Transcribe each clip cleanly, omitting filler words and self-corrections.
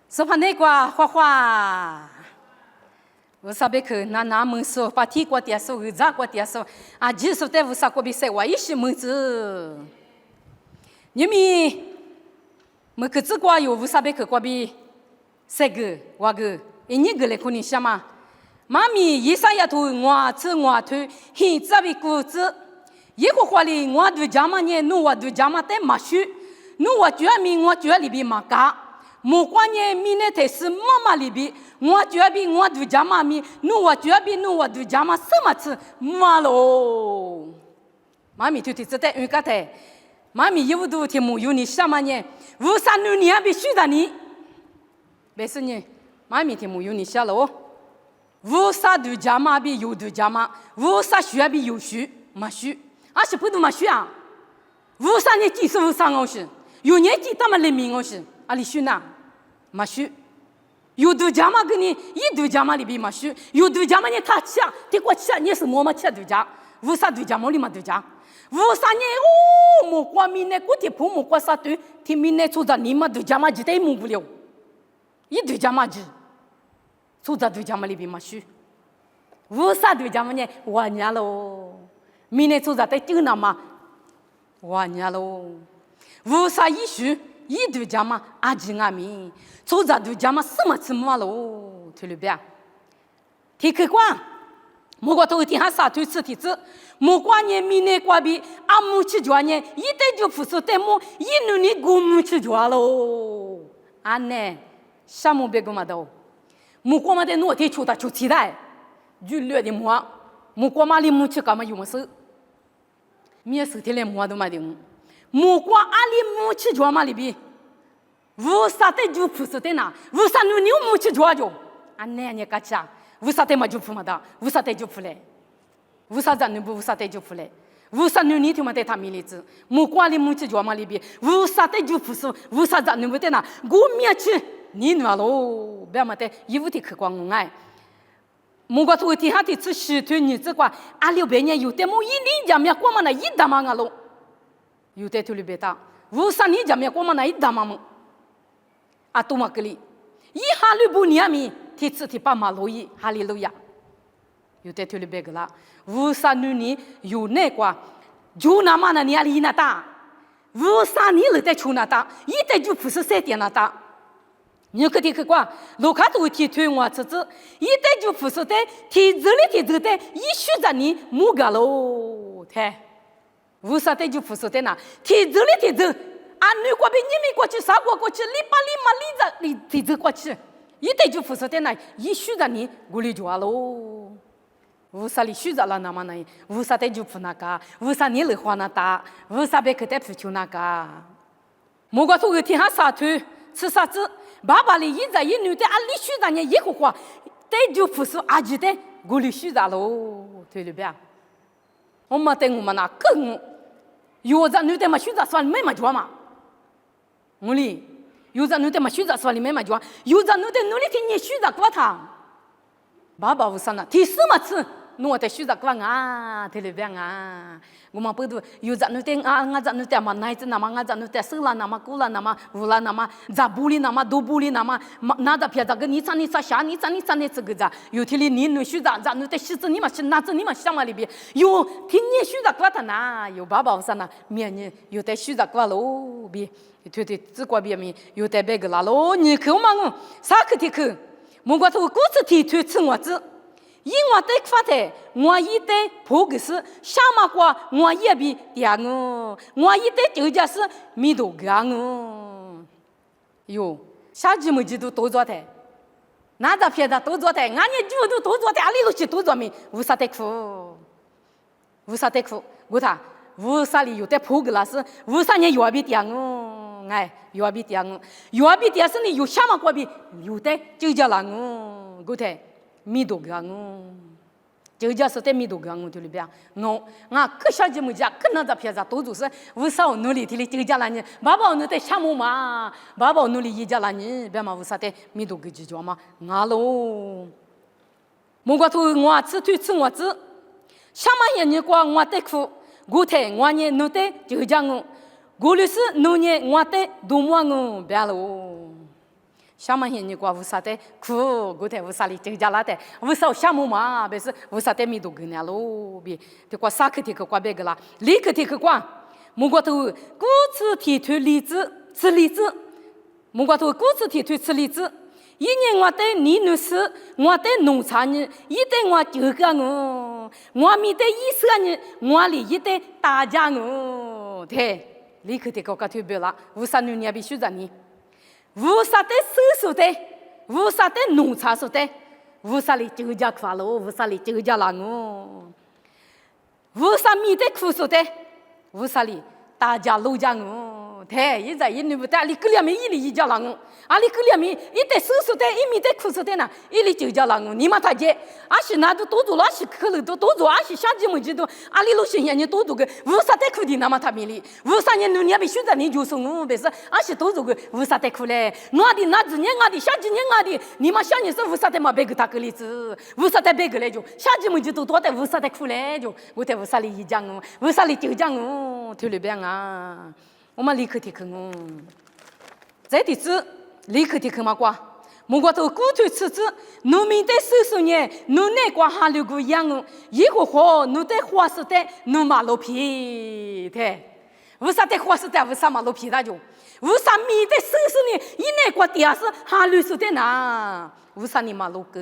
说话那个花花，我啥别去拿门说，把地瓜点说，咋瓜点说，啊，几说在屋啥过比赛，我一时门子，你们，我可只瓜有屋啥别去过比，赛个我个，你个来可能想嘛，妈咪一上丫头我吃我头，现这边谷子，一个话里我对家嘛呢，我对家嘛在马修，我觉得我觉得里边嘛嘎。莫关键米呢？才是妈妈里边，我觉得我对家妈咪，我觉得我对家妈什么吃妈喽？妈咪就只在一个台，妈咪有都听木有你什么呢？无啥女你还必须的你，没事呢，妈咪听木有你下了哦。无啥对家妈比有对家妈，无啥学比有学，没学，而是不都没学啊？无啥你技术无啥东西，有年纪他们人民东西。阿里许呐，马许，有度假嘛？给你一度假嘛里边马许，有度假嘛？你他吃，你过吃，你是我嘛吃度假？为啥度假嘛？你嘛度假？为啥你哦？莫过明年过天铺莫过啥对？天明年出着你嘛度假嘛？就得蒙不了，一度假嘛就，出着度假嘛里边马许，为啥度假嘛呢？完年喽，明年出着得丢那嘛？完年喽，为啥一许？一对家嘛，阿吉阿咪，做着对家嘛，什么吃嘛喽？对了呗？听客观，莫过头天下啥对吃提子，莫过年明年过比阿母去抓呢，一代就不是对么，一努你姑母去抓喽。安呢，什么别个嘛都，莫过嘛的诺天出的出期待，就略的莫过嘛里母去干嘛有么事？面事天来莫都嘛的。莫过阿里母去抓嘛里边，为啥得就不是的呢？为啥你母去抓就？俺奶奶个家，为啥得嘛就不嘛的？为啥得就不来？为啥咱你不为啥得就不来？为啥你他妈得他米里子？莫过阿里母去抓嘛里边，为啥得就不是？为啥咱你不得呢？我面去你那喽，别嘛得一屋的客观我爱。莫过头天下的吃西头你这个阿里边人有的么一零家面过嘛那一大嘛个喽。有的土里别打，无啥你家面过嘛那一大嘛么？啊，多嘛个里，一哈里不尼米，提次提巴马路伊哈利路亚，有的土里别个啦，无啥你有那个，就那嘛那你阿里那打，无啥你了在出那打，一代就不是三点那打。你可得去过，路卡都提推我侄子，一代就不是的，提这里提这的，一学着你木个喽，太。为啥得就不是的呢？提走了提走，俺女过比你们过去，啥过去，立提走过去，一得就不是的呢，一许着你，我里就完喽。为啥你许着了那么呢？为啥得就不那个？为啥你来花那大？为啥别去得不求那个？莫过说个天下啥腿吃啥子？爸爸里一在一女的，俺里许着你一个话，得就不是阿姐的，我里许着喽，对了呗？我们等我们那更，有的女的嘛选择说没嘛做嘛，我哩有的女的嘛选择说没嘛做，有的女的努力听你选择过他，爸爸无啥呢？提什么吃？我得选择过啊，对了边啊，我们不都有的女的啊，我的女的嘛奶子那么，我的女的生了那么，姑了那么，乌了那么，咋不哩那么，都不哩那么，那的片子个你啥下，你啥这个咋？有天里你选择，咱女的选择你嘛是哪子你嘛想嘛里边，有听你选择过他呐，有爸爸无啥呢？明年有得选择过喽边，对对，只过边面有得别个啦喽，你看嘛我啥去的去？莫过头股子提推吃我子。因我得发的，我一得破个是什么话，我也比点哦，我一得就家是米多干哦。哟，下季么季都多做的，那这片子多做的，俺也就都多做的，阿里都去多做没，无啥得苦，无啥得苦，我他无啥里有得破个了是，无啥人要比点哦，哎，要比点哦，要比点是你有什么话比有的就叫了哦，我他。米多个哦，就叫是在米多个哦，对了边，我可小姐们家可能在片子多就是无啥努力的就叫了你，爸爸努的项目嘛，爸爸努力一叫了你，别嘛无啥的米多个就叫嘛，俺喽，莫过头我吃腿吃我子，什么样你过我得苦，我太我呢努的就叫我，我律师努呢我得多么我别喽。下面人过无啥的苦，我在无啥里就家拉的，无啥项目嘛，不是无啥的米都跟那喽，比这个啥课题个挂别个啦，理课题个挂，木瓜头骨子提推例子，吃例子，木瓜头骨子提推吃例子。一年我在你那时，我在农场呢，一在我就个我没得意思呢，我里一在大家对，立刻的搞个特别了，无啥女人必须在你，无啥的手术的，无啥的农场术的，无啥里就家快乐，无啥里就家难无啥没得苦术的，无啥里大家路家对，现在你不带你个两面一里一家难阿里个两面一得手术的，一面得苦术的呢，一里就家难你嘛他姐，阿是那都多做，阿是可能都多做，阿是想几么几多，阿里路线人家多做个，无啥得苦的那么他面里，无啥人你也必须在你就是不是，阿是多做个无啥得苦嘞，我的那几年我的想几年我的，你嘛想你是无啥得嘛别个他个例子，无啥得别个来就，想几么几多的无啥得苦嘞就，我在无啥里一讲无啥里就讲对里边啊。我们立刻提坑这地址立刻提坑嘛瓜，莫过头骨头吃子，农民的手术呢，农内瓜哈流个样一个活，农的花式的，农马路皮对，为啥的花式的，为啥马路皮的就，为啥米的手术呢？一内瓜地是哈流式的呢？为啥你马路个？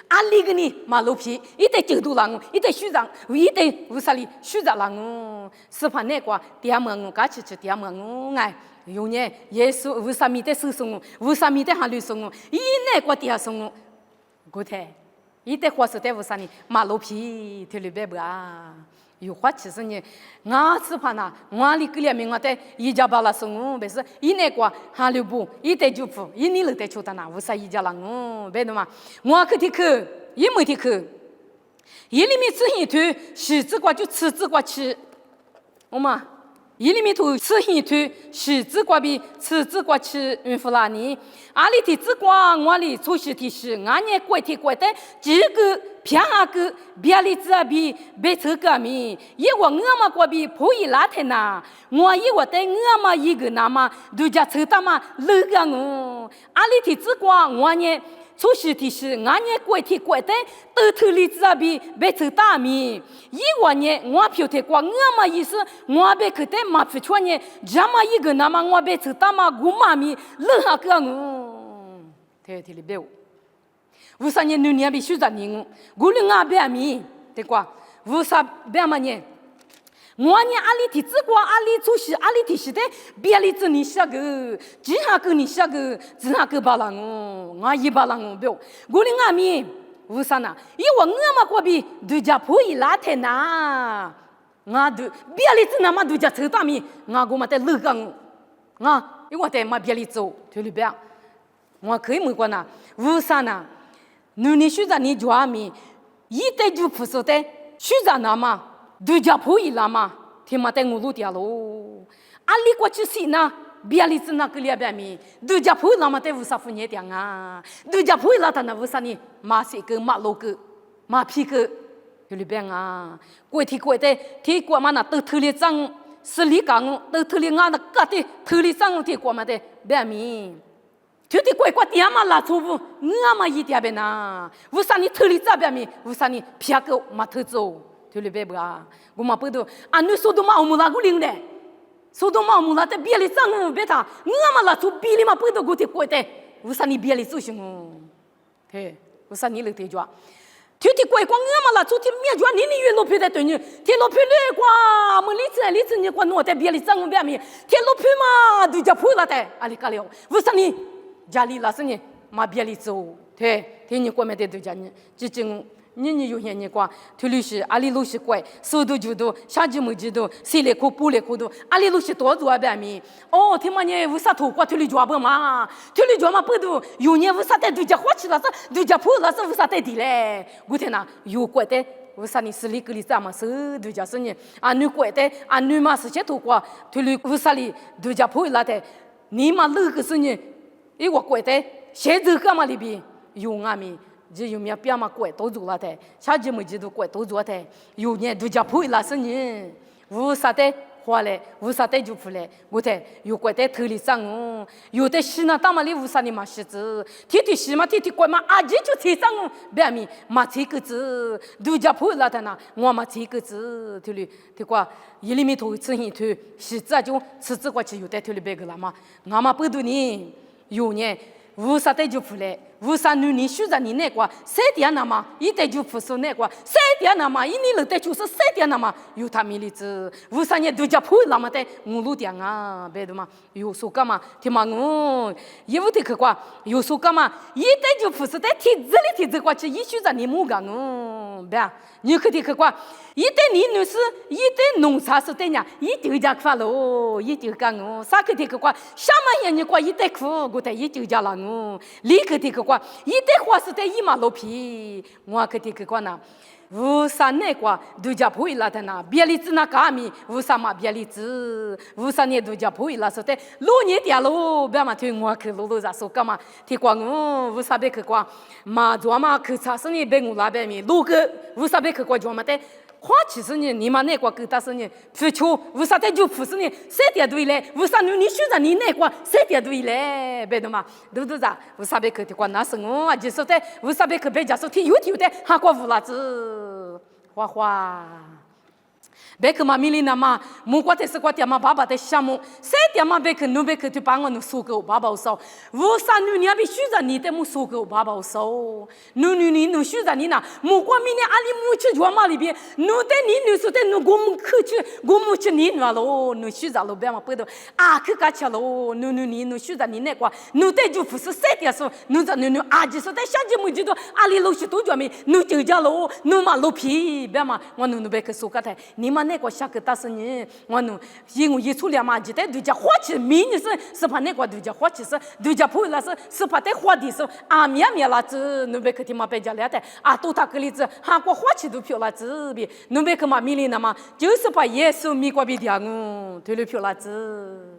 阿里个呢马路皮，一得九度lang，一得虚长，一得为啥里虚长lang？是怕那个点么？嘎起点么？哎，有呢，耶稣为啥米的手术？为啥米的哈流手术？一内瓜地手个太，一得花式的为啥呢？马路皮特别白不啊？有话其实呢，我是怕呐，我里个两面我在一家把那送不是，一那个哈六步，一代就步，一年都在求他那，为啥一家人别的嘛？我去的去，也没的去，一里面吃一头，十字瓜就吃字瓜吃，我嘛。一里面头吃一头，十字瓜比吃字瓜吃，弗拉尼，阿里的字瓜，我里出去的是，俺也怪的怪的，这个偏下个别里子比别这个米，一我嘛瓜比破一拉天呐，我一我的嘛一个那么，都家吃他嘛乐个阿里的字瓜，我呢。出去的是，俺也怪的怪的，都头里子比别走大米。一万年我票的瓜，我嘛意思，我别去的嘛不穿呢，这么一个那么我别走大嘛古妈咪，乐下个对里边，为啥你女人必须在你我了俺别米的瓜，为啥别嘛呢？我呢，阿里提子瓜，阿里出去，阿里提是的，别里子你下个，只下个你下个，只下个巴郎我一巴郎不，我的阿米，为啥呢？因为我嘛过比对家婆一拉天呐，我对别里子那么对家抽大米，我嘛在乐个因为我在嘛别里走，对里边，我可以没过呐，为啥呢？你学着你抓米，一代就不说的，学着那么。对家婆一拉嘛，天嘛在我路掉喽。阿里过去是呢，别里子那个里边米，对家婆拉嘛在乌沙夫捏掉啊，对家婆拉他那乌沙呢，马西个马路个马皮个，有里边啊，过天过的，天过嘛那都头里脏，是里讲都头里俺那个的头里脏天过嘛的边米。就得乖乖点嘛拉错误，我嘛一点边呐，乌沙你头里这边米，乌沙你偏个嘛头走。就里边不啊，我嘛不都，俺女说都嘛我们那个领的，说都嘛我们那在别里脏我别他，我嘛那出别里嘛不都过的过的，为啥你别里做什么？对，为啥你来对着？就的乖乖我嘛那出的面着你越老皮在对你，天老皮来瓜，么里子你瓜弄在别里脏我别米，天老皮嘛都叫破了的，阿里个了，为啥你家里那是你嘛别里走？对，天你过面的对着你，这种。你有些你讲，推律师阿里路是怪，速度就多，下几么几多，谁来苦不来苦多，阿里路是多做边米。哦，他妈你为啥头瓜推律抓不嘛？推律抓嘛不多，有年为啥在对家花起了是，对家破了是为啥在地嘞？我天哪，有怪的，为啥你是里个里怎么是对家是呢？啊，女怪的，啊女嘛是些头瓜，推律为啥里对家破了的？你嘛那个是呢？一个怪的，现在干嘛里边有阿米？这有面边嘛怪都做了的，下季没几度怪都做的，有年度家破了是呢，为啥的花嘞，无啥带就不来，我得有怪带头里上哦，有的西呢，当嘛里无啥你嘛西子，天天西嘛天天怪嘛，阿姐就才上哦，别咪嘛才个子，都家婆拉的呢，我嘛才个子，头里对quoi，一里面头吃一头，西子就吃过去有带头里别个了嘛，我嘛不多呢，有呢。无啥带就不来，无啥女人选择你那个，三点那么一带就不说那个，三点那么一年了带就是三点那么有他米里子，无啥人都叫破那么带我路点啊，别的嘛，有说干嘛？听嘛我，也不得去quoi，有说干嘛？一带就不是带体子过去，一选择你木干我，别，你去的去quoi？一带你女士，一带农啥是带呀？一丢家发喽，一丢干我，啥去的去quoi？什么人你quoi一带苦，我带一丢家了我，立刻的去quoi？一带花是带一马路皮，我去的去quoi呢？无啥那个都叫不会了的呢，别里子那嘎米，无啥嘛别里子，无啥你都叫不会了，说的路你点路，别嘛推我去路路上说干嘛？提光我无啥别去光，嘛做嘛去查生意别我那边米，路个无啥别去光做嘛的。花其实你嘛那个给他是你，追求为啥在就不是你三点对嘞？为啥你选择你那个三点对嘞？别的嘛，对不对咋？为啥别去的话那是我就说的，为啥别去别家说听有的，还过无啦子，花花。别去嘛，米里那嘛，木瓜的是瓜点嘛，爸爸的项目，三点嘛别去，侬别去就把我侬收给我爸爸收。为啥女人别选择你的木收给我爸爸收？侬选择你那木瓜米呢？阿里木去做嘛里边，侬的你说的侬我们去，我们去你那喽，侬选择了别嘛不得啊去干吃喽，侬选择你那个，侬的就不是三点说，侬在侬阿就说的相亲没记住，阿里老许多做没，侬就叫喽，侬嘛老皮别嘛，我侬别去收个台，你嘛。那个下个大是你，我弄因为一出两嘛，记得对家花起名你是怕那个对家花起是对家破了是怕在花的时候啊面了子，侬别去听嘛别家来的啊都他个例子，韩国花起都漂了子比，侬别去嘛米里那嘛，就是把耶稣米过比的我，对了漂了子。